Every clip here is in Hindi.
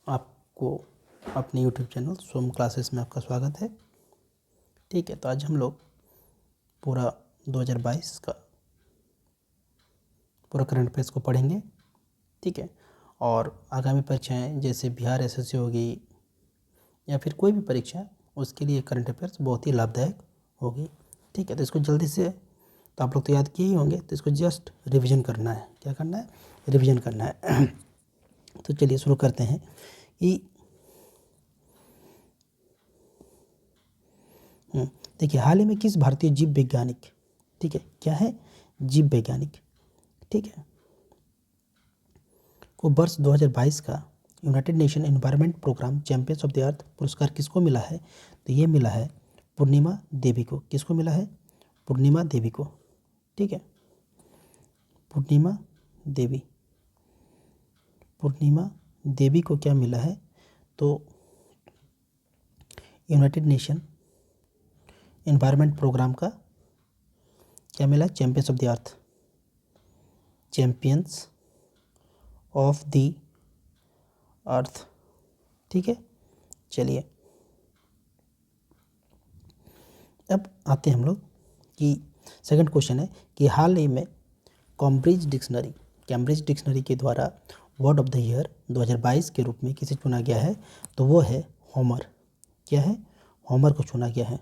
आपको अपने यूट्यूब चैनल सोम क्लासेस में आपका स्वागत है। ठीक है, तो आज हम लोग पूरा 2022 का पूरा करंट अफेयर्स को पढ़ेंगे। ठीक है, और आगामी परीक्षाएं जैसे बिहार एसएससी होगी या फिर कोई भी परीक्षा, उसके लिए करंट अफेयर्स बहुत ही लाभदायक होगी। ठीक है, तो इसको जल्दी से, तो आप लोग तो याद किए ही होंगे, तो इसको जस्ट रिविज़न करना है। क्या करना है? रिविज़न करना है। तो चलिए शुरू करते हैं कि देखिए, हाल ही में किस भारतीय जीव वैज्ञानिक, ठीक है, क्या है? जीव वैज्ञानिक, ठीक है, को वर्ष 2022 का United Nation Environment Programme Champions of the Earth पुरस्कार किसको मिला है? तो ये मिला है पूर्णिमा देवी को। किसको मिला है? पूर्णिमा देवी को। ठीक है, पूर्णिमा देवी, पूर्णिमा देवी को क्या मिला है? तो यूनाइटेड नेशन एनवायरनमेंट प्रोग्राम का क्या मिला? Champions of the earth, champions of the अर्थ। ठीक है, चलिए अब आते हैं हम लोग कि सेकंड क्वेश्चन है कि हाल ही में कैम्ब्रिज डिक्शनरी के द्वारा वर्ड ऑफ द ईयर 2022 के रूप में किसे चुना गया है? तो वो है होमर। क्या है? होमर को चुना गया है।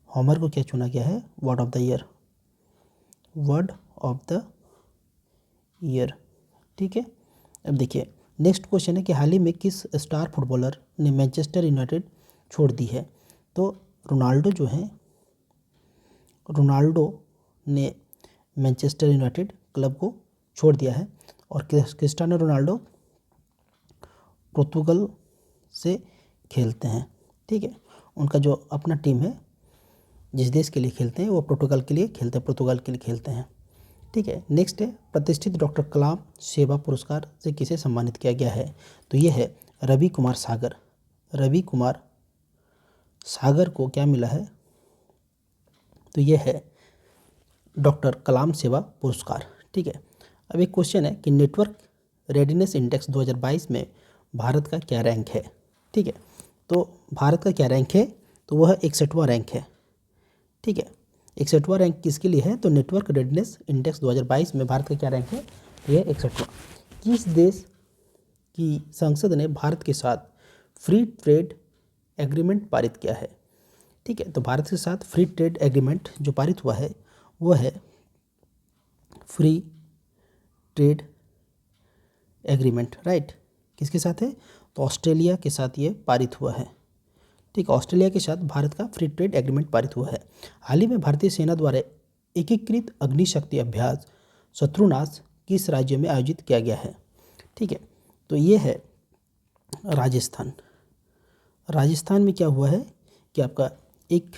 होमर को क्या चुना गया है? Word of the year, word of the year. ठीक है, अब देखिए नेक्स्ट क्वेश्चन है कि हाल ही में किस स्टार फुटबॉलर ने मैनचेस्टर यूनाइटेड छोड़ दी है? तो रोनाल्डो जो है, रोनाल्डो ने मैनचेस्टर यूनाइटेड क्लब को छोड़ दिया है। और क्रिस्टियानो रोनाल्डो पोर्तुगल से खेलते हैं। ठीक है, उनका जो अपना टीम है, जिस देश के लिए खेलते हैं, वो पोर्तुगल के लिए खेलते हैं, पोर्तुगल के लिए खेलते हैं। ठीक है, नेक्स्ट है प्रतिष्ठित डॉक्टर कलाम सेवा पुरस्कार से किसे सम्मानित किया गया है? तो ये है रवि कुमार सागर। रवि कुमार सागर को क्या मिला है? तो ये है डॉक्टर कलाम सेवा पुरस्कार। ठीक है, अब एक क्वेश्चन है कि नेटवर्क रेडीनेस इंडेक्स 2022 में भारत का क्या रैंक है? ठीक है, तो भारत का क्या रैंक है? तो वह 61वां रैंक है। ठीक है, 61वां रैंक किसके लिए है? तो नेटवर्क रेडीनेस इंडेक्स 2022 में भारत का क्या रैंक है? यह 61वां। किस देश की संसद ने भारत के साथ फ्री ट्रेड एग्रीमेंट पारित किया है? ठीक है, तो भारत के साथ फ्री ट्रेड एग्रीमेंट जो पारित हुआ है वो है फ्री ट्रेड एग्रीमेंट। राइट, किसके साथ है? तो ऑस्ट्रेलिया के साथ ये पारित हुआ है। ठीक, ऑस्ट्रेलिया के साथ भारत का फ्री ट्रेड एग्रीमेंट पारित हुआ है। हाल ही में भारतीय सेना द्वारा एकीकृत अग्निशक्ति अभ्यास शत्रुनाश किस राज्य में आयोजित किया गया है? ठीक है, तो ये है राजस्थान। राजस्थान में क्या हुआ है कि आपका एक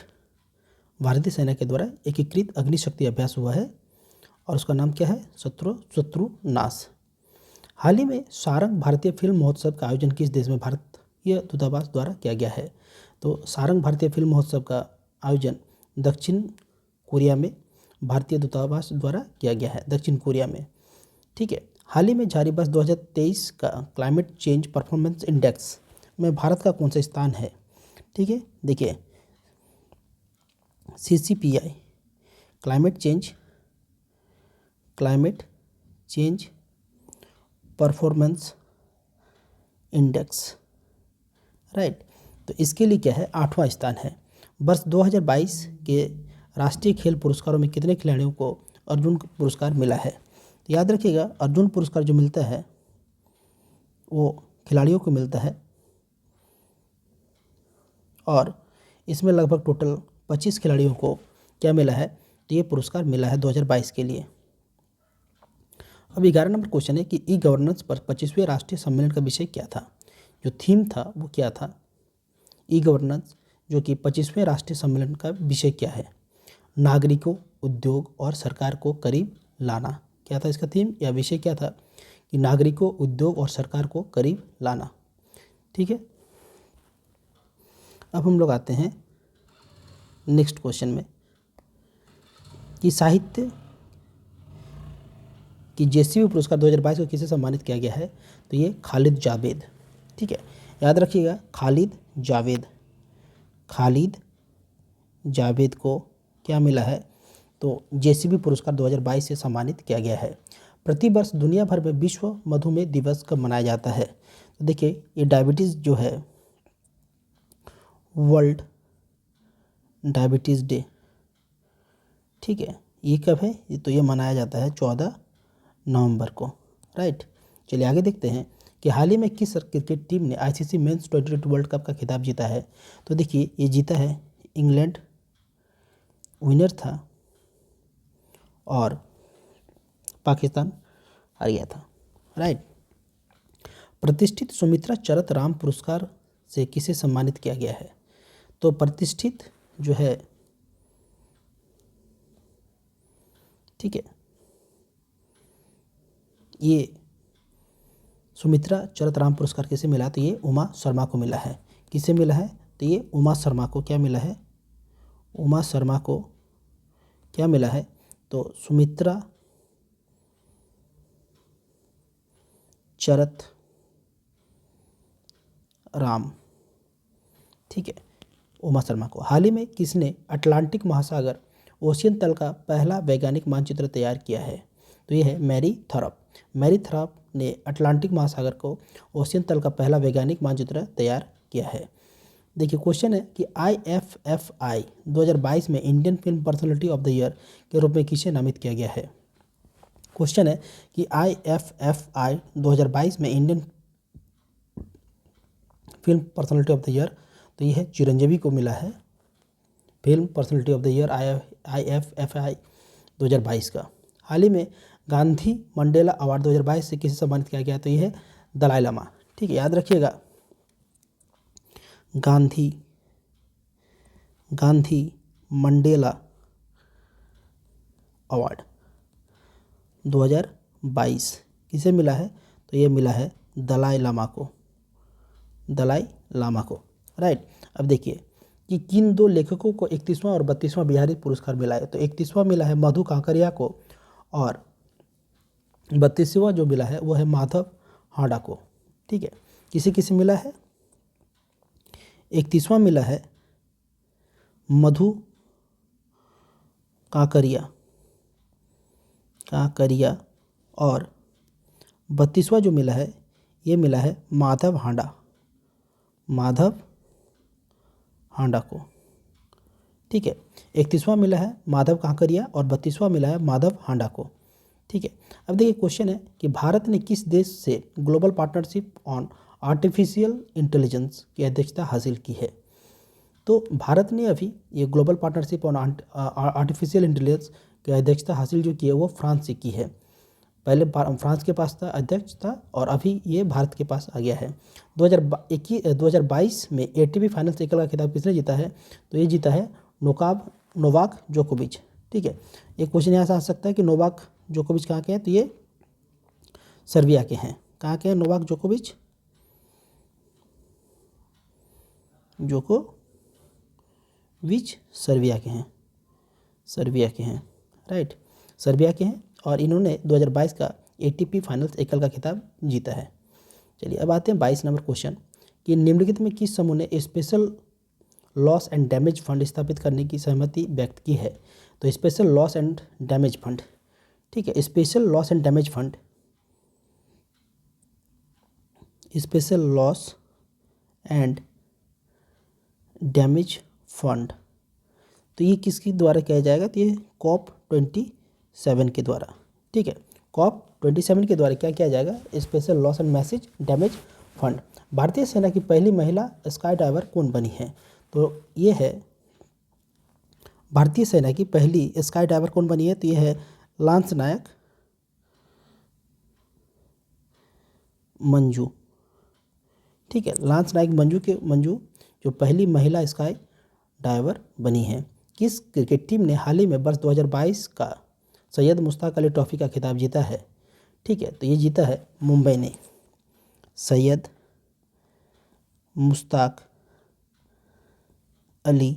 भारतीय सेना के द्वारा एकीकृत अग्निशक्ति अभ्यास हुआ है और उसका नाम क्या है? शत्रुनाश। हाल ही में सारंग भारतीय फिल्म महोत्सव का आयोजन किस देश में भारतीय दूतावास द्वारा किया गया है? तो सारंग भारतीय फिल्म महोत्सव का आयोजन दक्षिण कोरिया में भारतीय दूतावास द्वारा किया गया है, दक्षिण कोरिया में। ठीक है, हाल ही में जारी वर्ष 2023 का क्लाइमेट चेंज परफॉर्मेंस इंडेक्स में भारत का कौन सा स्थान है? ठीक है, देखिए CCPI climate change performance index. Right, तो इसके लिए क्या है? 8वां स्थान है। वर्ष 2022 के राष्ट्रीय खेल पुरस्कारों में कितने खिलाड़ियों को अर्जुन पुरस्कार मिला है? तो याद रखिएगा, अर्जुन पुरस्कार जो मिलता है वो खिलाड़ियों को मिलता है और इसमें लगभग टोटल 25 खिलाड़ियों को क्या मिला है? तो ये पुरस्कार मिला है 2022 के लिए। अब 11 नंबर क्वेश्चन है कि ई गवर्नेंस पर 25वें राष्ट्रीय सम्मेलन का विषय क्या था? जो थीम था वो क्या था? ई गवर्नेंस जो कि 25वें राष्ट्रीय सम्मेलन का विषय क्या है? नागरिकों, उद्योग और सरकार को करीब लाना। क्या था इसका थीम या विषय? क्या था कि नागरिकों, उद्योग और सरकार को करीब लाना। ठीक है, अब हम लोग आते हैं नेक्स्ट क्वेश्चन में कि साहित्य कि जेसीबी पुरस्कार 2022 को किसे सम्मानित किया गया है, तो ये खालिद जावेद। ठीक है, याद रखिएगा, खालिद जावेद को क्या मिला है, तो जेसीबी पुरस्कार 2022 से सम्मानित किया गया है। प्रतिवर्ष दुनिया भर में विश्व मधुमेह दिवस कब मनाया जाता है, तो देखिए ये डायबिटीज़ जो है, वर्ल्ड डायबिटीज़ डे, ठीक है, ये कब है, ये तो ये मनाया जाता है 14 नवंबर को, राइट। चलिए आगे देखते हैं कि हाल ही में किस क्रिकेट टीम ने आईसीसी मेंस टी20 वर्ल्ड कप का खिताब जीता है, तो देखिए ये जीता है, इंग्लैंड विनर था और पाकिस्तान हार गया था, राइट। प्रतिष्ठित सुमित्रा चरत राम पुरस्कार से किसे सम्मानित किया गया है, तो प्रतिष्ठित जो है, ठीक है, ये सुमित्रा चरत राम पुरस्कार किसे मिला, तो ये उमा शर्मा को मिला है। किसे मिला है, तो ये उमा शर्मा को क्या मिला है, उमा शर्मा को क्या मिला है, तो सुमित्रा चरत राम, ठीक है, उमा शर्मा को। हाल ही में किसने अटलांटिक महासागर ओशियन तल का पहला वैज्ञानिक मानचित्र तैयार किया है, तो ये है मैरी थॉरप ने अटलांटिक महासागर को ओशियन तल का पहला वैज्ञानिक मानचित्र तैयार किया है। देखिए क्वेश्चन है कि IFFI 2022 में Indian film personality of the year के रूप में किसे नामित किया गया है। क्वेश्चन है कि IFFI 2022 में Indian film personality of the year, तो ये है चिरंजीवी को मिला है film personality of the year IFFI 2022 का। हाल ही में गांधी मंडेला अवार्ड 2022 से किसे सम्मानित किया गया, तो ये है दलाई लामा। ठीक है, याद रखिएगा, गांधी मंडेला अवार्ड 2022 किसे मिला है, तो ये मिला है दलाई लामा को, राइट। अब देखिए कि किन दो लेखकों को 31वां और 32वां बिहारी पुरस्कार मिला है, तो 31वां मिला है मधु कांकरिया को और 32वां जो मिला है वो है माधव हांडा को। ठीक है, किसे किसे मिला है, 31वां मिला है मधु कांकरिया और 32वां जो मिला है ये मिला है माधव हांडा को। ठीक है, 31वां मिला है माधव कांकरिया और 32वां मिला है माधव हांडा को। ठीक है, अब देखिए क्वेश्चन है कि भारत ने किस देश से global partnership on artificial intelligence की अध्यक्षता हासिल की है, तो भारत ने अभी ये global partnership on artificial intelligence की अध्यक्षता हासिल जो की है वो फ्रांस से की है। पहले फ्रांस के पास था, अध्यक्ष था, और अभी ये भारत के पास आ गया है। 2022 में ATP फाइनल साइकिल का खिताब किसने जीता है, तो ये जीता है नोवाक जोकोविच। ठीक है, एक क्वेश्चन यहाँ से आ सकता है कि नोवाक जोकोविच कहाँ के हैं, तो ये सर्बिया के हैं। कहाँ के हैं नोवाक जोकोविच सर्बिया के हैं, राइट, सर्बिया के हैं, और इन्होंने 2022 का ATP फाइनल साइकिल का खिताब जीता है। चलिए अब आते हैं 22 नंबर क्वेश्चन कि निम्नलिखित में किस समूह ने special loss and damage fund स्थापित करने की सहमति व्यक्त की है, तो special loss and damage fund, ठीक है, special loss and damage fund, तो ये किसके द्वारा किया जाएगा, तो ये COP27 के द्वारा। ठीक है, COP27 के द्वारा क्या किया जाएगा, special loss and message damage fund. भारतीय सेना की पहली महिला स्काई डाइवर कौन बनी है, तो ये है भारतीय सेना की पहली स्काई डाइवर कौन बनी है, तो ये है लांस नायक मंजू। ठीक है, लांस नायक मंजू जो पहली महिला स्काई डाइवर बनी है। किस क्रिकेट टीम ने हाल ही में वर्ष 2022 का सैयद मुश्ताक अली ट्रॉफी का खिताब जीता है, ठीक है, तो ये जीता है मुंबई ने सैयद मुश्ताक अली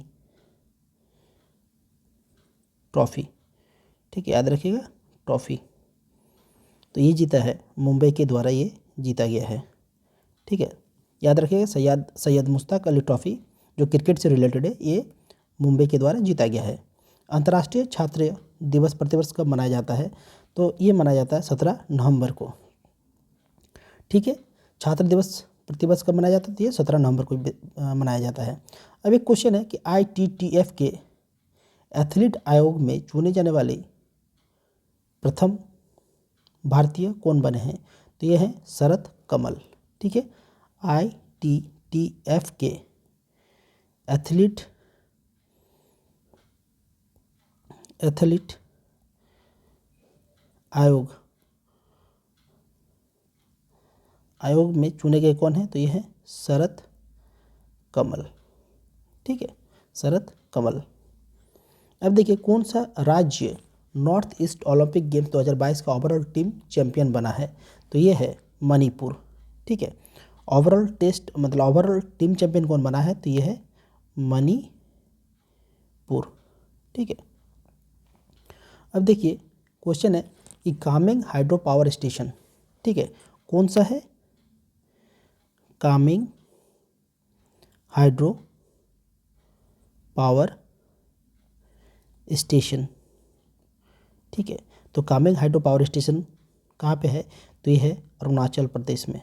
ट्रॉफी। ठीक है, याद रखिएगा ट्रॉफी। तो ये जीता है मुंबई के द्वारा, ये जीता गया है। ठीक है, याद रखिएगा सैयद मुश्ताक अली ट्रॉफी जो क्रिकेट से रिलेटेड है, ये मुंबई के द्वारा जीता गया है। अंतर्राष्ट्रीय छात्र दिवस प्रतिवर्ष कब मनाया जाता है? तो ये मनाया जाता है 17 नवंबर को। ठीक है, छात्र दिवस प्रतिवर्ष कब मनाया जाता है? तो ये 17 नवंबर को मनाया जाता है। अब एक क्वेश्चन है कि ITTF के एथलीट आयोग में चुने जाने वाले प्रथम भारतीय कौन बने हैं? तो ये हैं शरत कमल। ठीक है, ITTF के एथलीट आयोग में चुने गए कौन हैं? तो ये है शरत कमल। ठीक है, शरत कमल। अब देखिए कौन सा राज्य नॉर्थ ईस्ट ओलंपिक गेम्स 2022 का ओवरऑल टीम चैंपियन बना है? तो ये है मणिपुर। ठीक है, ओवरऑल टीम चैंपियन कौन बना है? तो ये है मणिपुर। ठीक है, अब देखिए क्वेश्चन है कि कामेंग हाइड्रो पावर स्टेशन, ठीक है, कौन सा है? Kameng hydro power station. ठीक है, तो कामेंग हाइड्रो पावर स्टेशन कहाँ पे है? तो ये है अरुणाचल प्रदेश में,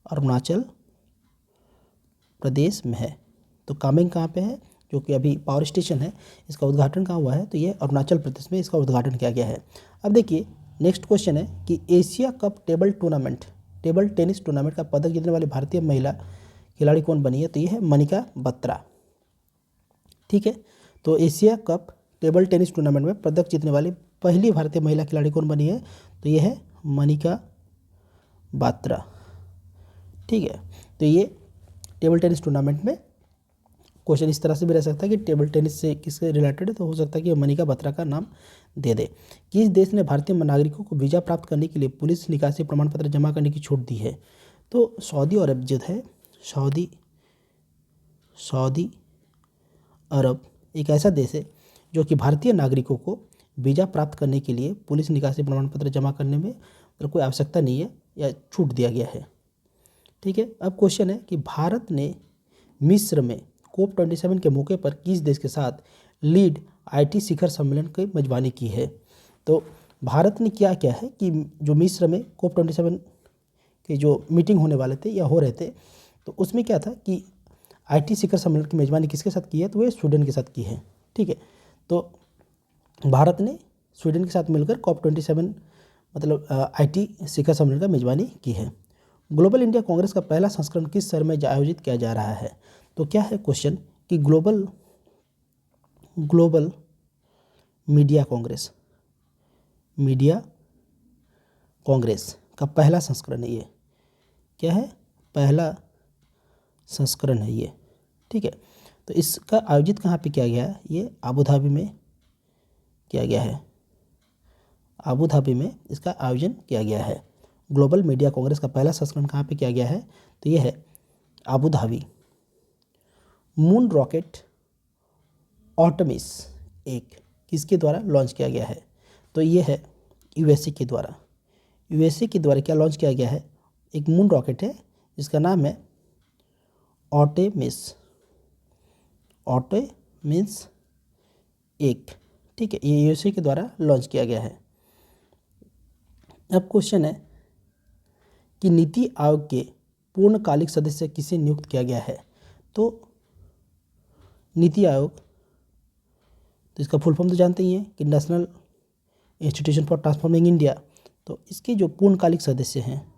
अरुणाचल प्रदेश में है। तो कामेंग कहाँ पे है जो कि अभी पावर स्टेशन है, इसका उद्घाटन कहाँ हुआ है? तो ये अरुणाचल प्रदेश में इसका उद्घाटन किया गया है। अब देखिए नेक्स्ट क्वेश्चन है कि Asia cup table tennis tournament का पदक जीतने वाली भारतीय महिला खिलाड़ी कौन बनी है? तो ये है मनिका बत्रा। ठीक है, तो Asia cup table tennis tournament में पदक जीतने वाली पहली भारतीय महिला खिलाड़ी कौन बनी है? तो ये है मनिका बात्रा। ठीक है, तो ये टेबल टेनिस टूर्नामेंट में क्वेश्चन इस तरह से भी रह सकता है कि टेबल टेनिस से किससे रिलेटेड है, तो हो सकता है कि मनिका बत्रा का नाम दे दे। किस देश ने भारतीय नागरिकों को वीज़ा प्राप्त करने के लिए पुलिस निकासी प्रमाण पत्र जमा करने की छूट दी है? तो सऊदी अरब जो है, सऊदी अरब एक ऐसा देश है जो कि भारतीय नागरिकों को वीज़ा प्राप्त करने के लिए पुलिस निकासी प्रमाण पत्र जमा करने में कोई आवश्यकता नहीं है या छूट दिया गया है। ठीक है, अब क्वेश्चन है कि भारत ने मिस्र में COP27 के मौके पर किस देश के साथ लीड IT शिखर सम्मेलन की मेजबानी की है? तो भारत ने क्या किया है कि जो मिस्र में COP27 के जो मीटिंग होने वाले थे या हो रहे थे, तो उसमें क्या था कि IT शिखर सम्मेलन की मेजबानी किसके साथ की है? तो वो स्वीडन के साथ की है। ठीक है, तो भारत ने स्वीडन के साथ मिलकर COP27 IT शिखर सम्मेलन का मेजबानी की है। ग्लोबल इंडिया कांग्रेस का पहला संस्करण किस शहर में आयोजित किया जा रहा है? तो क्या है क्वेश्चन कि ग्लोबल मीडिया कांग्रेस का पहला संस्करण है ये। क्या है? पहला संस्करण है ये। ठीक है, तो इसका आयोजित कहाँ पे किया गया है? ये आबू धाबी में किया गया है। आबू धाबी में इसका आयोजन किया गया है। ग्लोबल मीडिया कांग्रेस का पहला संस्करण कहाँ पे किया गया है? तो ये है Abu Dhabi. Moon rocket Artemis एक किसके द्वारा लॉन्च किया गया है? तो ये है USA के द्वारा। USA के द्वारा क्या लॉन्च किया गया है? एक मून रॉकेट है जिसका नाम है आर्टेमिस एक। ठीक है, ये USA के द्वारा लॉन्च किया गया है। अब क्वेश्चन है कि नीति आयोग के पूर्णकालिक सदस्य किसे नियुक्त किया गया है? तो नीति आयोग, तो इसका फुल फॉर्म तो जानते ही हैं कि national institution for transforming India. तो इसके जो पूर्णकालिक सदस्य हैं,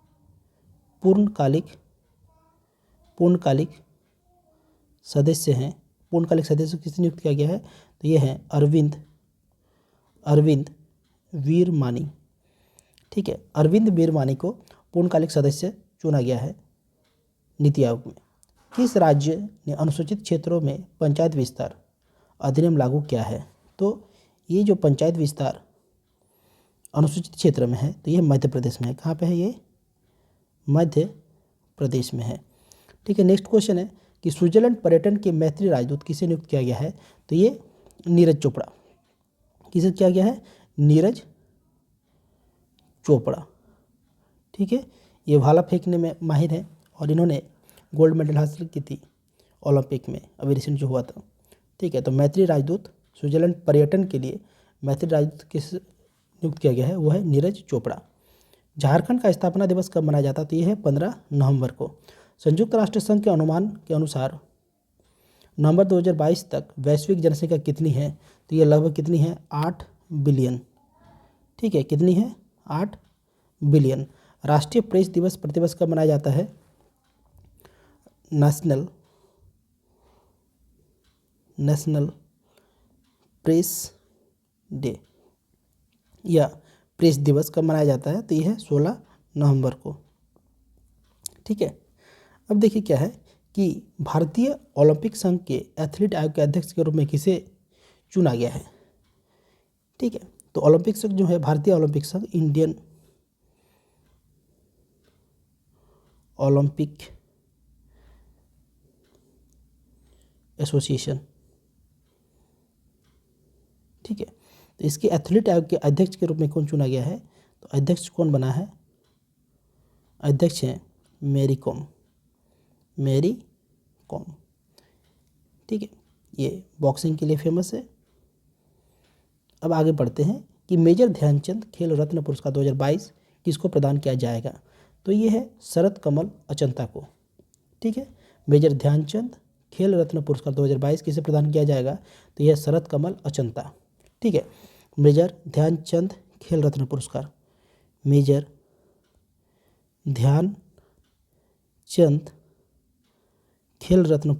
पूर्णकालिक सदस्य किसे नियुक्त किया गया है? तो ये है अरविंद वीरमानी। ठीक है, अरविंद वीरमानी को पूर्णकालिक सदस्य चुना गया है नीति आयोग में। किस राज्य ने अनुसूचित क्षेत्रों में पंचायत विस्तार अधिनियम लागू किया है? तो ये जो पंचायत विस्तार अनुसूचित क्षेत्र में है, तो ये मध्य प्रदेश में है। कहाँ पे है? ये मध्य प्रदेश में है। ठीक है, नेक्स्ट क्वेश्चन है कि स्विट्जरलैंड पर्यटन के मैत्री राजदूत किसे नियुक्त किया गया है? तो ये नीरज चोपड़ा। किसे किया गया है? नीरज चोपड़ा, ठीक है, ये भाला फेंकने में माहिर हैं और इन्होंने गोल्ड मेडल हासिल की थी ओलंपिक में अभी रिसेंट जो हुआ था, ठीक है। तो मैत्री राजदूत स्विट्जरलैंड पर्यटन के लिए मैत्री राजदूत किस नियुक्त किया गया है, वो है नीरज चोपड़ा। झारखंड का स्थापना दिवस कब मनाया जाता है, तो ये है 15 नवंबर को। संयुक्त राष्ट्र संघ के अनुमान के अनुसार नवंबर 2022 तक वैश्विक जनसंख्या कितनी है, तो ये लगभग कितनी है, 8 बिलियन, ठीक है, कितनी है, 8 बिलियन। राष्ट्रीय प्रेस दिवस प्रतिवर्ष कब मनाया जाता है, नेशनल प्रेस डे या प्रेस दिवस कब मनाया जाता है, तो यह है 16 नवंबर को, ठीक है। अब देखिए क्या है कि भारतीय ओलंपिक संघ के एथलीट आयोग के अध्यक्ष के रूप में किसे चुना गया है, ठीक है। तो ओलंपिक संघ जो है, भारतीय ओलंपिक संघ, इंडियन ओलंपिक एसोसिएशन, ठीक है। तो इसके एथलीट आयोग के अध्यक्ष के रूप में कौन चुना गया है, तो अध्यक्ष कौन बना है, अध्यक्ष हैं मैरी कॉम, ठीक है, ये बॉक्सिंग के लिए फेमस है। अब आगे बढ़ते हैं कि मेजर ध्यानचंद खेल रत्न पुरस्कार 2022 किसको प्रदान किया जाएगा, तो ये है शरद कमल अचंता को, ठीक है। मेजर ध्यानचंद खेल रत्न पुरस्कार 2022 किसे प्रदान किया जाएगा, तो यह शरद कमल अचंता, ठीक है। मेजर ध्यानचंद खेल रत्न पुरस्कार, मेजर ध्यानचंद खेल रत्न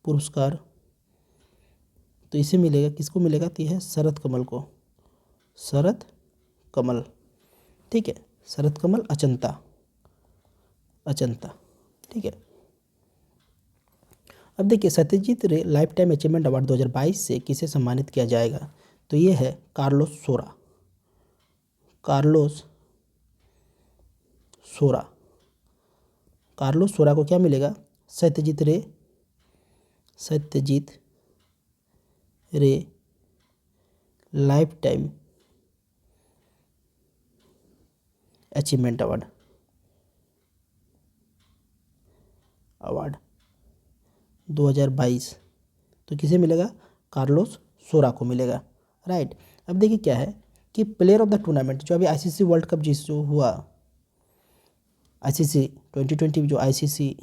पुरस्कार, तो इसे मिलेगा, किसको मिलेगा, तो यह है शरद कमल को, शरद कमल, ठीक है, शरद कमल अचंता, ठीक है। अब देखिए सत्यजीत रे लाइफ टाइम अचीवमेंट अवार्ड 2022 से किसे सम्मानित किया जाएगा, तो ये है कार्लोस सोरा को क्या मिलेगा, सत्यजीत रे लाइफ टाइम अचीवमेंट अवार्ड 2022, तो किसे मिलेगा, कार्लोस सोरा को मिलेगा, राइट। अब देखिए क्या है कि प्लेयर ऑफ द टूर्नामेंट जो अभी आईसीसी वर्ल्ड कप जो हुआ, आईसीसी 2020 जो आईसीसी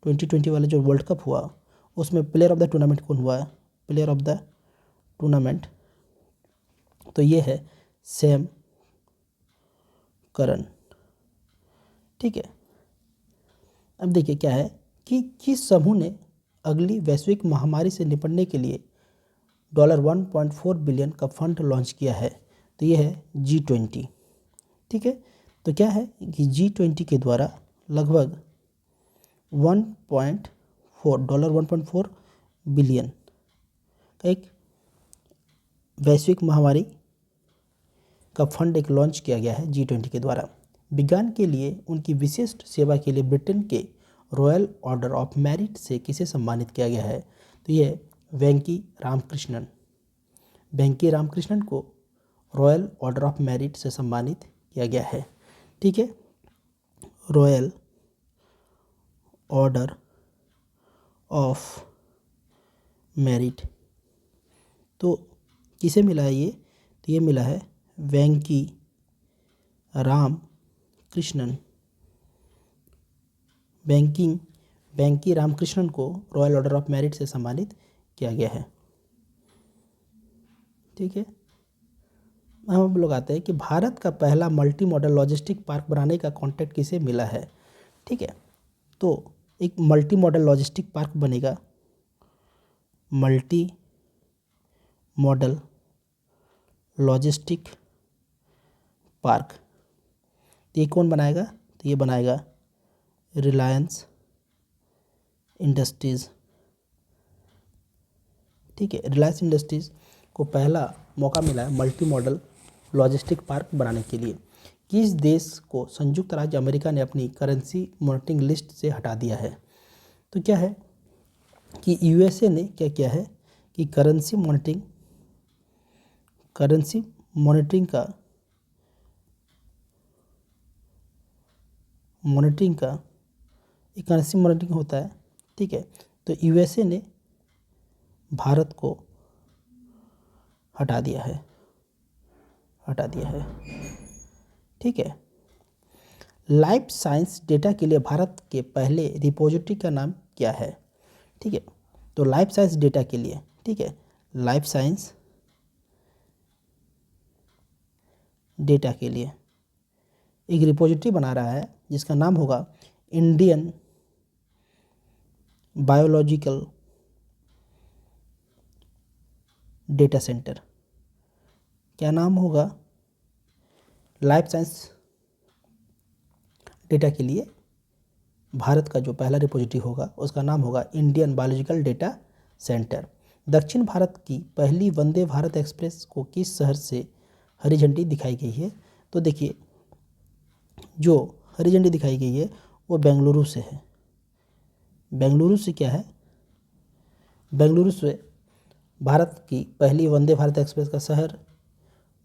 2020 वाला जो वर्ल्ड कप हुआ, उसमें प्लेयर ऑफ द टूर्नामेंट कौन हुआ है, प्लेयर ऑफ द टूर्नामेंट, तो ये है सैम करन, ठीक है। अब देखिए क्या है कि किस समूह ने अगली वैश्विक महामारी से निपटने के लिए $1.4 बिलियन का फंड लॉन्च किया है, तो ये है G20, ठीक है। तो क्या है कि G20 के द्वारा लगभग $1.4 बिलियन का एक वैश्विक महामारी का फंड एक लॉन्च किया गया है G20 के द्वारा। विज्ञान के लिए उनकी विशिष्ट सेवा के लिए ब्रिटेन के रॉयल ऑर्डर ऑफ मेरिट से किसे सम्मानित किया गया है, तो ये वेंकी रामकृष्णन को रॉयल ऑर्डर ऑफ मेरिट से सम्मानित किया गया है, ठीक है। रॉयल ऑर्डर ऑफ मेरिट, तो किसे मिला है ये, तो ये मिला है वेंकी रामकृष्णन को रॉयल ऑर्डर ऑफ मेरिट से सम्मानित किया गया है, ठीक है। हम लोग आते हैं कि भारत का पहला मल्टी मॉडल लॉजिस्टिक पार्क बनाने का कॉन्ट्रैक्ट किसे मिला है, ठीक है। तो एक मल्टी मॉडल लॉजिस्टिक पार्क बनेगा, मल्टी मॉडल लॉजिस्टिक पार्क, तो ये कौन बनाएगा, तो ये बनाएगा रिलायंस इंडस्ट्रीज़, ठीक है। रिलायंस इंडस्ट्रीज़ को पहला मौका मिला है मल्टी मॉडल लॉजिस्टिक पार्क बनाने के लिए। किस देश को संयुक्त राज्य अमेरिका ने अपनी करेंसी मॉनिटरिंग लिस्ट से हटा दिया है, तो क्या है कि यूएसए ने क्या किया है कि करेंसी मॉनिटरिंग का एक करेंसी मॉनिटरिंग होता है, ठीक है। तो यूएसए ने भारत को हटा दिया है, ठीक है। लाइफ साइंस डेटा के लिए भारत के पहले रिपोजिटरी का नाम क्या है, ठीक है। तो लाइफ साइंस डेटा के लिए, ठीक है, लाइफ साइंस डेटा के लिए एक रिपोजिटरी बना रहा है जिसका नाम होगा इंडियन बायोलॉजिकल डेटा सेंटर। क्या नाम होगा? लाइफ साइंस डेटा के लिए भारत का जो पहला रिपोजिटरी होगा उसका नाम होगा इंडियन बायोलॉजिकल डेटा सेंटर। दक्षिण भारत की पहली वंदे भारत एक्सप्रेस को किस शहर से हरी झंडी दिखाई गई है? तो देखिए, जो हरी झंडी दिखाई गई है वो बेंगलुरु से है। बेंगलुरु से क्या है? बेंगलुरु से भारत की पहली वंदे भारत एक्सप्रेस का शहर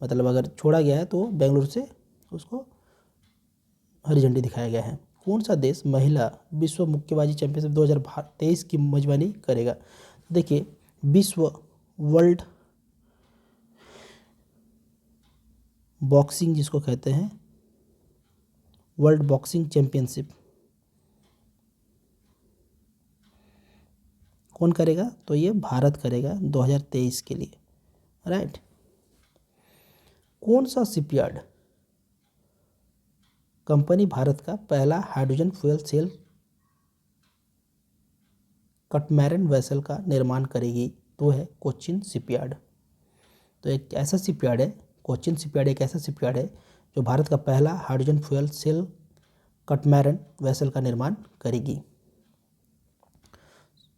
मतलब अगर छोड़ा गया है तो बेंगलुरु से उसको हरी झंडी दिखाया गया है। कौन सा देश महिला विश्व मुक्केबाजी चैंपियनशिप 2023 की मेजबानी करेगा? देखिए, विश्व वर्ल्ड बॉक्सिंग जिसको कहते हैं, वर्ल्ड बॉक्सिंग चैंपियनशिप कौन करेगा? तो ये भारत करेगा 2023 के लिए, राइट। कौन सा शिपयार्ड कंपनी भारत का पहला हाइड्रोजन फ्यूल सेल कटमैरन वेसल का निर्माण करेगी? तो है कोचिन शिपयार्ड। तो एक ऐसा शिपयार्ड है, कोचिन शिपयार्ड एक ऐसा शिपयार्ड है जो भारत का पहला हाइड्रोजन फ्यूल सेल कटमैरन वेसल का निर्माण करेगी।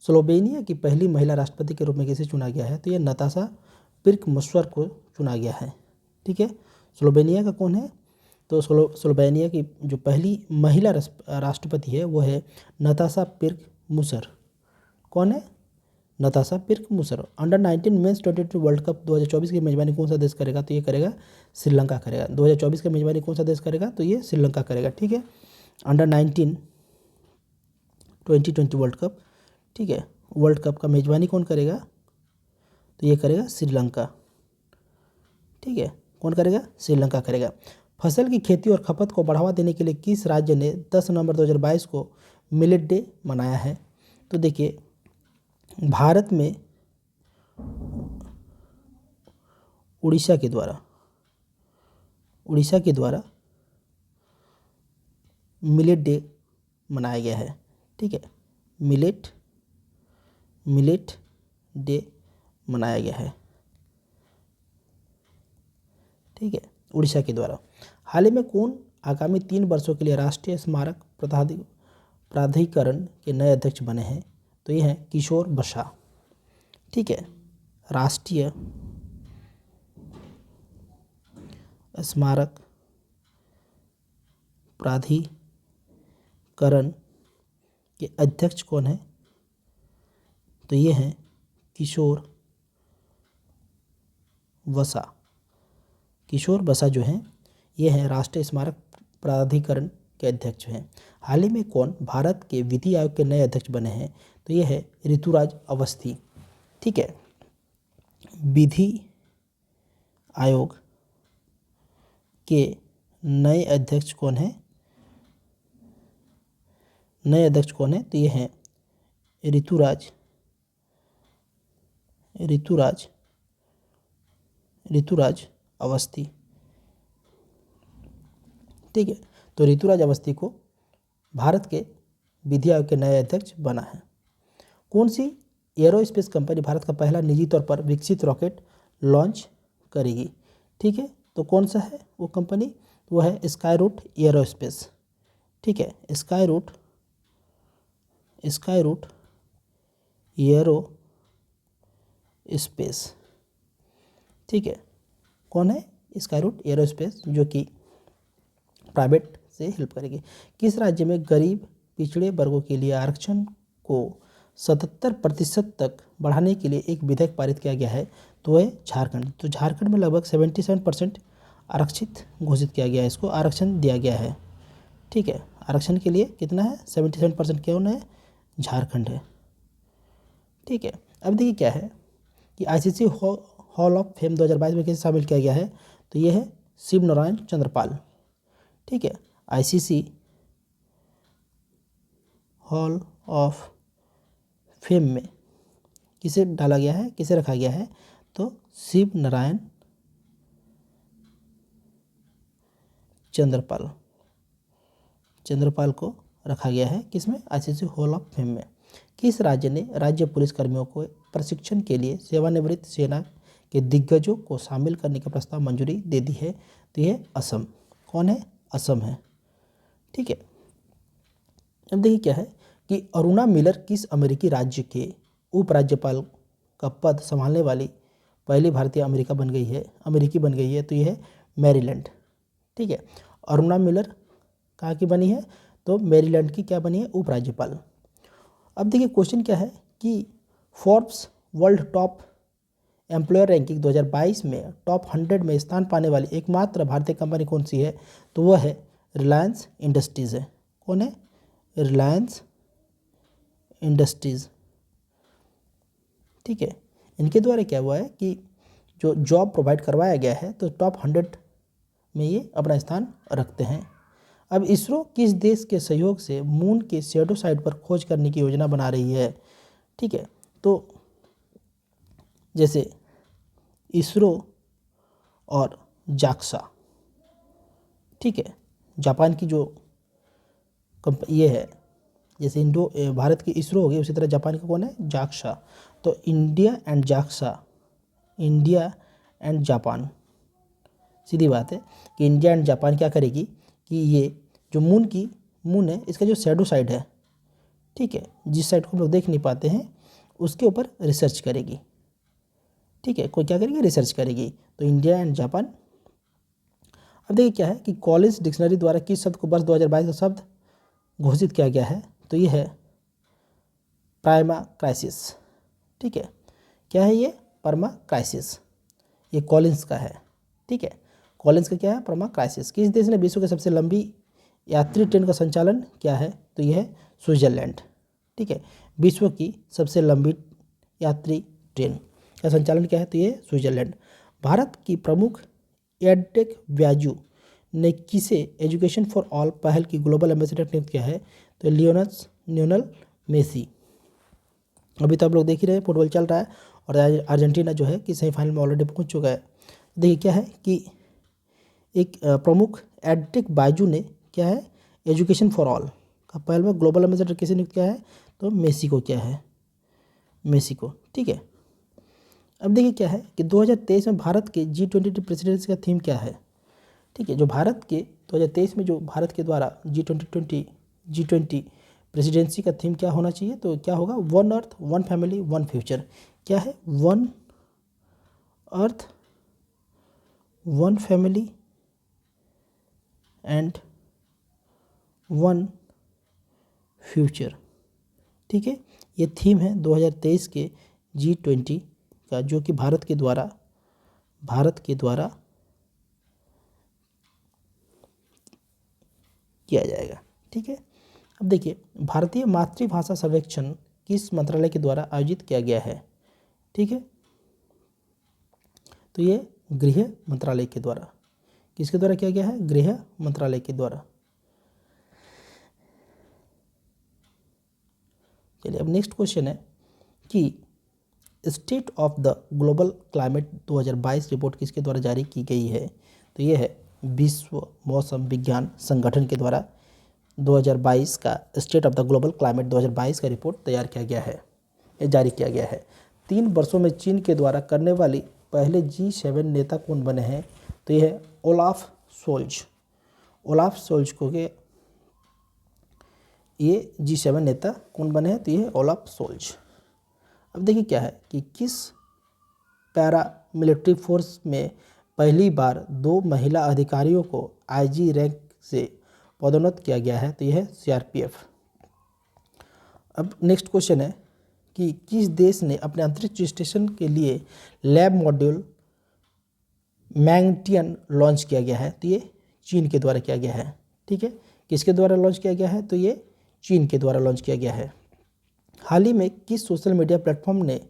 स्लोवेनिया की पहली महिला राष्ट्रपति के रूप में किसे चुना गया है? तो ये नताशा पिर्क-मुस्वर को चुना गया है, ठीक है। स्लोवेनिया का कौन है? तो स्लोवेनिया की जो पहली महिला राष्ट्रपति है वो है नताशा पिर्क-मुस्वर। कौन है? नताशा पिर्क-मुस्वर। Under 19 men's T20 world cup 2024 की मेजबानी कौन सा देश करेगा? तो ये करेगा श्रीलंका करेगा। 2024 की मेजबानी कौन सा देश करेगा? तो ये श्रीलंका करेगा, ठीक है। अंडर 19 2020 वर्ल्ड कप, ठीक है, वर्ल्ड कप का मेजबानी कौन करेगा? तो ये करेगा श्रीलंका, ठीक है। कौन करेगा? श्रीलंका करेगा। फसल की खेती और खपत को बढ़ावा देने के लिए किस राज्य ने 10 नवंबर 2022 को मिलेट डे मनाया है? तो देखिए, भारत में उड़ीसा के द्वारा मिलेट डे मनाया गया है, ठीक है। मिलेट डे मनाया गया है, ठीक है, उड़ीसा के द्वारा। हाल ही में कौन आगामी 3 वर्षों के लिए राष्ट्रीय स्मारक प्राधिकरण के नए अध्यक्ष बने हैं? तो ये हैं किशोर बसा, ठीक है। राष्ट्रीय स्मारक प्राधिकरण के अध्यक्ष कौन है? तो ये हैं किशोर बसा जो हैं ये हैं राष्ट्रीय स्मारक प्राधिकरण के अध्यक्ष हैं। हाल ही में कौन भारत के विधि आयोग के नए अध्यक्ष बने हैं? तो ये है ऋतुराज अवस्थी, ठीक है। विधि आयोग के नए अध्यक्ष कौन है? तो ये हैं ऋतुराज अवस्थी, ठीक है। तो ऋतुराज अवस्थी को भारत के विधि आयोग के नए अध्यक्ष बना है। कौन सी एरोस्पेस कंपनी भारत का पहला निजी तौर पर विकसित रॉकेट लॉन्च करेगी? ठीक है, तो कौन सा है वो कंपनी? वो है स्काईरूट एरोस्पेस, ठीक है। स्काईरूट एरोस्पेस, ठीक है। कौन है? स्काईरूट एरोस्पेस, जो कि प्राइवेट से हेल्प करेगी। किस राज्य में गरीब पिछड़े वर्गों के लिए आरक्षण को 77% तक बढ़ाने के लिए एक विधेयक पारित किया गया है, तो वह झारखंड। तो झारखंड में लगभग 77% आरक्षित घोषित किया गया है, इसको आरक्षण दिया गया है। ठीक है, आरक्षण के लिए कितना है, 77% कौन है, झारखंड है। ठीक है, अब देखिए क्या है कि आईसीसी हॉल ऑफ फेम 2022 में किसे शामिल किया गया है, तो ये है शिव नारायण चंद्रपाल। ठीक है, आईसीसी हॉल ऑफ फेम में किसे डाला गया है, किसे रखा गया है, तो शिव नारायण चंद्रपाल को रखा गया है, किसमें, आईसीसी हॉल ऑफ फेम में। किस राज्य ने राज्य पुलिस कर्मियों को प्रशिक्षण के लिए सेवानिवृत्त सेना के दिग्गजों को शामिल करने का प्रस्ताव मंजूरी दे दी है, तो यह असम। कौन है, असम है। ठीक है, अब देखिए क्या है कि अरुणा मिलर किस अमेरिकी राज्य के उपराज्यपाल का पद संभालने वाली पहली भारतीय अमेरिकी बन गई है, तो यह है मैरीलैंड। ठीक है, अरुणा मिलर कहाँ की बनी है, तो मैरीलैंड की क्या बनी है, उपराज्यपाल। अब देखिए क्वेश्चन क्या है कि Forbes world top employer ranking 2022 में टॉप 100 में स्थान पाने वाली एकमात्र भारतीय कंपनी कौन सी है, तो वह है रिलायंस इंडस्ट्रीज़ है। कौन है, रिलायंस इंडस्ट्रीज़। ठीक है, इनके द्वारा क्या हुआ है कि जो जॉब प्रोवाइड करवाया गया है, तो टॉप 100 में ये अपना स्थान रखते हैं। अब इसरो किस देश के सहयोग से मून के शैडो साइड पर खोज करने की योजना बना रही है। ठीक है, तो जैसे इसरो और जाक्सा, ठीक है, जापान की जो ये है, जैसे भारत की इसरो हो गई, उसी तरह जापान का कौन है, जाक्सा। तो इंडिया एंड जापान, सीधी बात है कि इंडिया एंड जापान क्या करेगी कि ये जो मून है, इसका जो शैडो साइड है, ठीक है, जिस साइड को हम लोग देख नहीं पाते हैं, उसके ऊपर रिसर्च करेगी। ठीक है, कोई क्या करेगी, रिसर्च करेगी। तो इंडिया एंड जापान। अब देखिए क्या है कि कॉलेज डिक्शनरी द्वारा किस शब्द को वर्ष 2022 का शब्द घोषित किया गया है, तो ये है प्राइमा क्राइसिस। ठीक है, क्या है ये, परमा क्राइसिस, ये कॉलिंस का है। ठीक है, कॉलिंस का क्या है, परमा क्राइसिस। किस देश ने विश्व की सबसे लंबी यात्री ट्रेन का संचालन किया है, तो यह है स्विट्जरलैंड। ठीक है, विश्व की सबसे लंबी यात्री ट्रेन का संचालन किया है, तो ये स्विट्जरलैंड। भारत की प्रमुख एडटेक व्याजू ने किसे एजुकेशन फॉर ऑल पहल की ग्लोबल एम्बेसडर नियुक्त किया है, तो लियोनेल मेसी। अभी तो आप लोग देख ही रहे हैं, फुटबॉल चल रहा है और अर्जेंटीना जो है कि सेमीफाइनल में ऑलरेडी पहुंच चुका है। देखिए क्या है कि एक प्रमुख एडटेक बायजू ने क्या है, एजुकेशन फॉर ऑल का पहल में ग्लोबल एम्बेसडर किसे नियुक्त किया है, तो मेसी को किया है, मेसी को। ठीक है, अब देखिए क्या है कि 2023 में भारत के G20 प्रेसिडेंसी का थीम क्या है। ठीक है, जो भारत के 2023 में जो भारत के द्वारा G20 प्रेसिडेंसी का थीम क्या होना चाहिए, तो क्या होगा, one earth one family one future. क्या है, one earth one family and one future. ठीक है, ये थीम है 2023 के G20 का, जो कि भारत के द्वारा किया जाएगा। ठीक है, अब देखिए भारतीय मातृभाषा सर्वेक्षण किस मंत्रालय के द्वारा आयोजित किया गया है। ठीक है, तो ये गृह मंत्रालय के द्वारा, किसके द्वारा किया गया है, गृह मंत्रालय के द्वारा। चलिए अब नेक्स्ट क्वेश्चन है कि state of the global climate 2022 report किसके द्वारा जारी की गई है, तो ये है विश्व मौसम विज्ञान संगठन के द्वारा 2022 का state of the global climate 2022 का रिपोर्ट तैयार किया गया है, ये जारी किया गया है। 3 वर्षों में चीन के द्वारा करने वाली पहले G7 नेता कौन बने हैं, तो ये है ओलाफ सोल्ज को के ये G7 नेता कौन बने हैं, तो ये है ओलाफ सोल्ज। अब देखिए क्या है कि किस पैरा मिलिट्री फोर्स में पहली बार 2 महिला अधिकारियों को IG रैंक से पदोन्नत किया गया है, तो यह है CRPF। अब नेक्स्ट क्वेश्चन है कि किस देश ने अपने अंतरिक्ष स्टेशन के लिए लैब मॉड्यूल मैंगटियन लॉन्च किया गया है? तो ये चीन के द्वारा किया गया है। ठीक है, किसके द्वारा लॉन्च किया गया है? तो ये चीन के द्वारा लॉन्च किया गया है। हाल ही में किस सोशल मीडिया प्लेटफॉर्म ने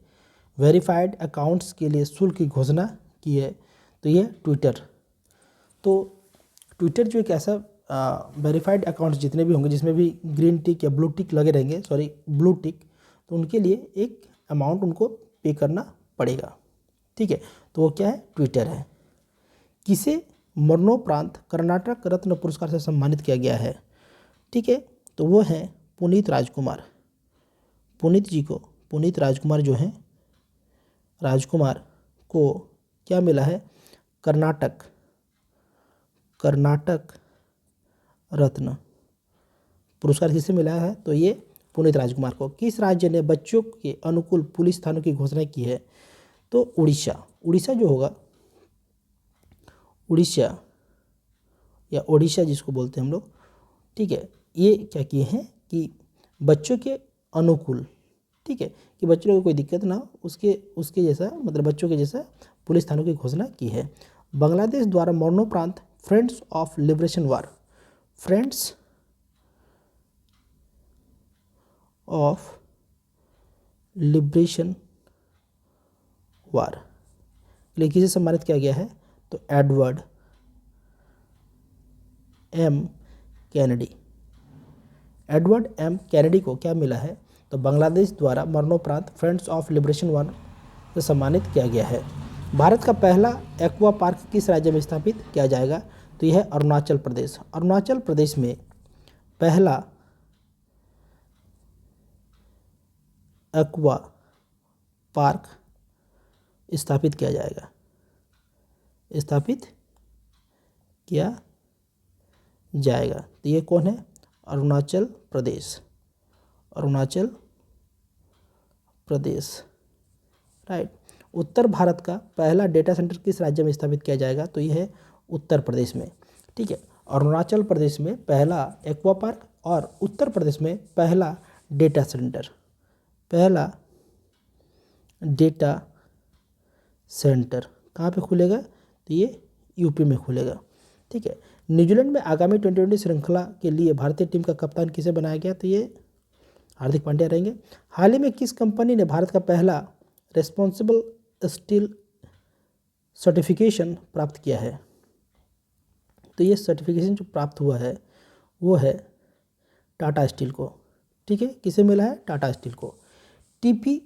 वेरीफाइड अकाउंट्स के लिए शुल्क की घोषणा की है? तो ये ट्विटर। तो ट्विटर जो एक ऐसा वेरीफाइड अकाउंट्स जितने भी होंगे जिसमें भी ग्रीन टिक या ब्लू टिक लगे रहेंगे, सॉरी ब्लू टिक, तो उनके लिए एक अमाउंट उनको पे करना पड़ेगा। ठीक है, तो वो क्या है? ट्विटर है। किसे मरणोपरांत कर्नाटक रत्न पुरस्कार से सम्मानित किया गया है? ठीक है, तो वो है पुनीत राजकुमार। पुनीत जी को, पुनीत राजकुमार जो हैं, राजकुमार को क्या मिला है? कर्नाटक रत्न पुरस्कार किसे मिला है? तो ये पुनीत राजकुमार को। किस राज्य ने बच्चों के अनुकूल पुलिस थानों की घोषणा की है? तो उड़ीसा। उड़ीसा जो होगा, उड़ीसा या ओडिशा जिसको बोलते हैं हम लोग, ठीक है, ये क्या किए हैं कि बच्चों के अनुकूल, ठीक है, कि बच्चों को कोई दिक्कत ना हो, उसके जैसा, मतलब बच्चों के जैसा पुलिस थानों की घोषणा की है। बांग्लादेश द्वारा मरणोपरांत friends of liberation war, friends of liberation war के लिए किसे सम्मानित किया गया है? तो Edward M Kennedy. Edward M Kennedy को क्या मिला है? तो बांग्लादेश द्वारा मरणोपरांत फ्रेंड्स ऑफ लिबरेशन वार से सम्मानित किया गया है। भारत का पहला एक्वा पार्क किस राज्य में स्थापित किया जाएगा? तो यह है अरुणाचल प्रदेश। अरुणाचल प्रदेश में पहला एक्वा पार्क स्थापित किया जाएगा, स्थापित किया जाएगा। तो ये कौन है? अरुणाचल प्रदेश, अरुणाचल प्रदेश, राइट। उत्तर भारत का पहला डेटा सेंटर किस राज्य में स्थापित किया जाएगा? तो यह है उत्तर प्रदेश में। ठीक है, अरुणाचल प्रदेश में पहला एक्वा पार्क और उत्तर प्रदेश में पहला डेटा सेंटर, पहला डेटा सेंटर कहाँ पे खुलेगा? तो ये यूपी में खुलेगा। ठीक है, न्यूजीलैंड में आगामी T20 श्रृंखला के लिए भारतीय टीम का कप्तान किसे बनाया गया? तो ये हार्दिक पांड्या रहेंगे। हाल ही में किस कंपनी ने भारत का पहला रेस्पॉन्सिबल स्टील सर्टिफिकेशन प्राप्त किया है? तो ये सर्टिफिकेशन जो प्राप्त हुआ है वो है टाटा स्टील को। ठीक है, किसे मिला है? टाटा स्टील को। टीपी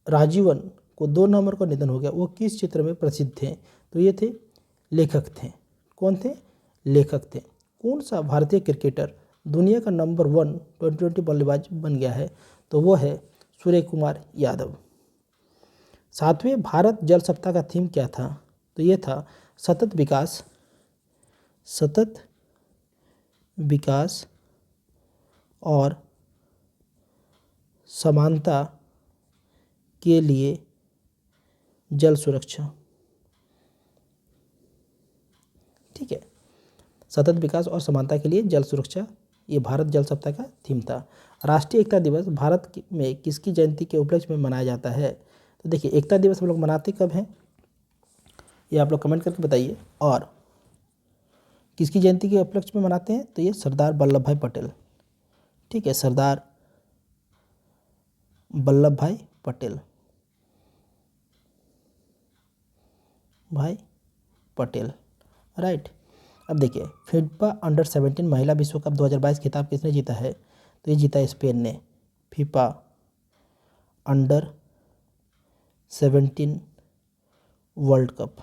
राजीवन को 2 नवंबर को निधन हो गया, वो किस क्षेत्र में प्रसिद्ध थे? तो ये थे लेखक थे। कौन थे? लेखक थे। कौन सा भारतीय क्रिकेटर दुनिया का नंबर 1 T20 बल्लेबाज बन गया है? तो वो है सूर्य कुमार यादव। 7वें भारत जल सप्ताह का थीम क्या था? तो ये था सतत विकास, सतत विकास और समानता के लिए जल सुरक्षा। ठीक है, सतत विकास और समानता के लिए जल सुरक्षा, ये भारत जल सप्ताह का थीम था। राष्ट्रीय एकता दिवस भारत में किसकी जयंती के उपलक्ष्य में मनाया जाता है? तो देखिए, एकता दिवस हम लोग मनाते कब हैं ये आप लोग कमेंट करके बताइए, और किसकी जयंती के उपलक्ष्य में मनाते हैं? तो ये सरदार वल्लभ भाई पटेल। ठीक है, सरदार वल्लभ भाई पटेल, राइट। अब देखिए, फीफा अंडर-17 महिला विश्व कप 2022 खिताब किसने जीता है? तो ये जीता स्पेन ने, फीफा अंडर-17 वर्ल्ड कप।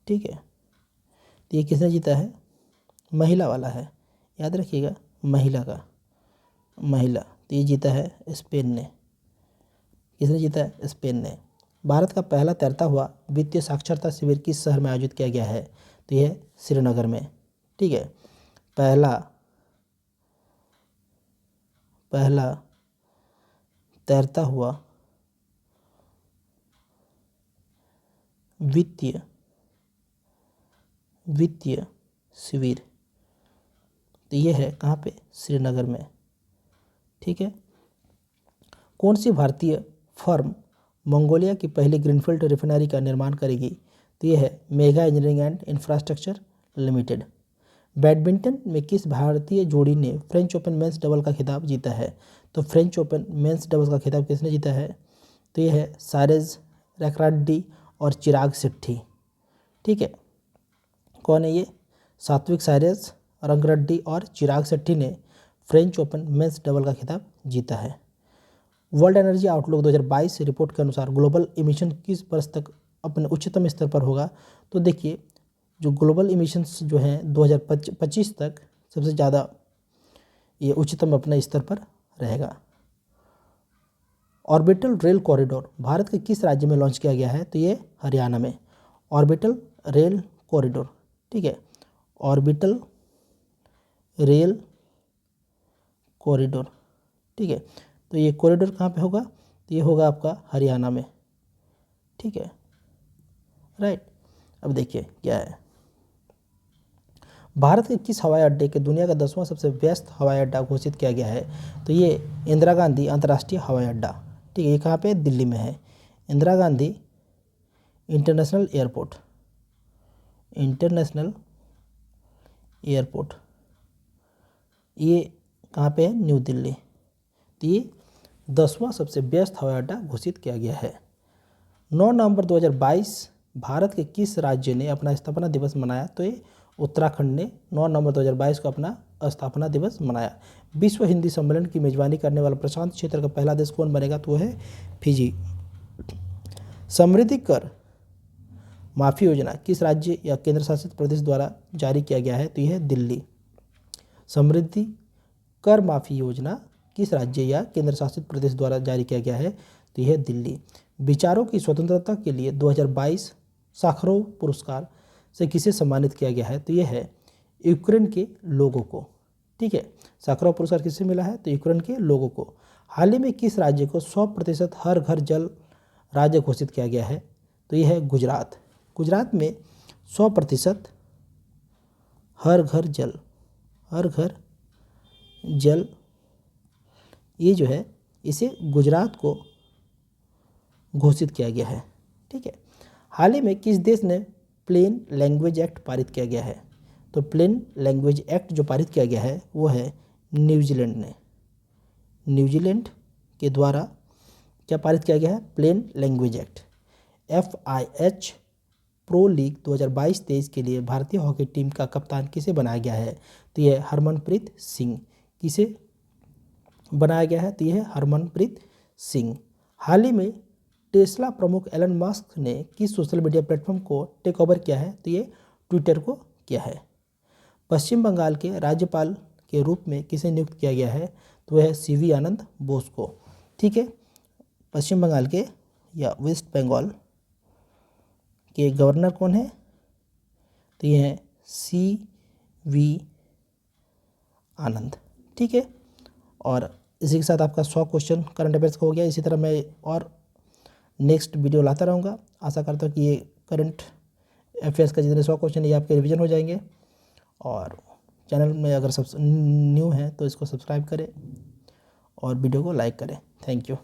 ठीक है, तो ये किसने जीता है? महिला वाला है, याद रखिएगा, महिला का, महिला। तो ये जीता है स्पेन ने। किसने जीता है? स्पेन ने। भारत का पहला तैरता हुआ वित्तीय साक्षरता शिविर किस शहर में आयोजित किया गया है? तो यह श्रीनगर में। ठीक है, पहला तैरता हुआ वित्तीय शिविर, तो यह है कहाँ पे? श्रीनगर में। ठीक है, कौन सी भारतीय फर्म मंगोलिया की पहली ग्रीनफील्ड रिफाइनरी का निर्माण करेगी? तो ये है mega engineering and infrastructure limited. Badminton में किस भारतीय जोड़ी ने फ्रेंच ओपन मेंस डबल का खिताब जीता है? तो फ्रेंच ओपन मेंस डबल का खिताब किसने जीता है? तो ये है सारेज रैंकिरेड्डी और चिराग शेट्टी। ठीक है, कौन है ये? सात्विक साइराज रंगरेड्डी और चिराग शेट्टी ने फ्रेंच ओपन मेंस डबल का खिताब जीता है। वर्ल्ड एनर्जी आउटलुक 2022 रिपोर्ट के अनुसार ग्लोबल इमिशन किस वर्ष तक अपने उच्चतम स्तर पर होगा? तो देखिए, जो ग्लोबल इमिशंस जो हैं 2025 तक सबसे ज़्यादा ये उच्चतम अपने स्तर पर रहेगा। ऑर्बिटल रेल कॉरिडोर भारत के किस राज्य में लॉन्च किया गया है? तो ये हरियाणा में। ऑर्बिटल रेल कॉरिडोर, ठीक है, ऑर्बिटल रेल कॉरिडोर, ठीक है। तो ये कॉरिडोर कहाँ पे होगा? तो ये होगा आपका हरियाणा में, ठीक है, राइट। अब देखिए क्या है, भारत के किस हवाई अड्डे के दुनिया का 10वां सबसे व्यस्त हवाई अड्डा घोषित किया गया है? तो ये इंदिरा गांधी अंतर्राष्ट्रीय हवाई अड्डा, ठीक है, ये कहाँ पे? दिल्ली में है। Indira Gandhi international airport, international airport, ये कहाँ पे है? न्यू दिल्ली। तो ये 10वां सबसे व्यस्त हवाई अड्डा घोषित किया गया है। 9 नवंबर 2022 भारत के किस राज्य ने अपना स्थापना दिवस मनाया? तो ये उत्तराखंड ने 9 नवंबर 2022 को अपना स्थापना दिवस मनाया। विश्व हिंदी सम्मेलन की मेजबानी करने वाला प्रशांत क्षेत्र का पहला देश कौन बनेगा? तो वो है फिजी। समृद्धि कर माफी योजना किस राज्य या केंद्र शासित प्रदेश द्वारा जारी किया गया है? तो यह है दिल्ली। समृद्धि कर माफी योजना किस राज्य या केंद्र शासित प्रदेश द्वारा जारी किया गया है? तो यह है दिल्ली। विचारों की स्वतंत्रता के लिए 2022 साखरोव पुरस्कार से किसे सम्मानित किया गया है? तो यह है यूक्रेन के लोगों को, ठीक है। साखरोव पुरस्कार किससे मिला है? तो यूक्रेन के लोगों को। हाल ही में किस राज्य को 100% हर घर जल राज्य घोषित किया गया है? तो यह है गुजरात। गुजरात में 100% हर घर जल, हर घर जल, ये जो है इसे गुजरात को घोषित किया गया है, ठीक है। हाल ही में किस देश ने प्लेन लैंग्वेज एक्ट पारित किया गया है? तो प्लेन लैंग्वेज एक्ट जो पारित किया गया है वो है न्यूजीलैंड ने। न्यूजीलैंड के द्वारा क्या पारित किया गया है? Plain language act. FIH pro league 2022-23 के लिए भारतीय हॉकी टीम का कप्तान किसे बनाया गया है? तो यह हरमनप्रीत सिंह। किसे बनाया गया है? तो यह है हरमनप्रीत सिंह। हाल ही में टेस्ला प्रमुख एलन मस्क ने किस सोशल मीडिया प्लेटफॉर्म को टेक ओवर किया है? तो ये ट्विटर को किया है। पश्चिम बंगाल के राज्यपाल के रूप में किसे नियुक्त किया गया है? तो वह है CV आनंद बोस को, ठीक है। पश्चिम बंगाल के या वेस्ट बंगाल के गवर्नर कौन है? तो ये है CV आनंद, ठीक है। और इसी के साथ आपका 100 क्वेश्चन करंट अफेयर्स का हो गया। इसी तरह मैं और नेक्स्ट वीडियो लाता रहूँगा। आशा करता हूँ कि ये करंट अफेयर्स का जितने 100 क्वेश्चन ये आपके रिवीजन हो जाएंगे। और चैनल में अगर सब न्यू है तो इसको सब्सक्राइब करें और वीडियो को लाइक करें। Thank you.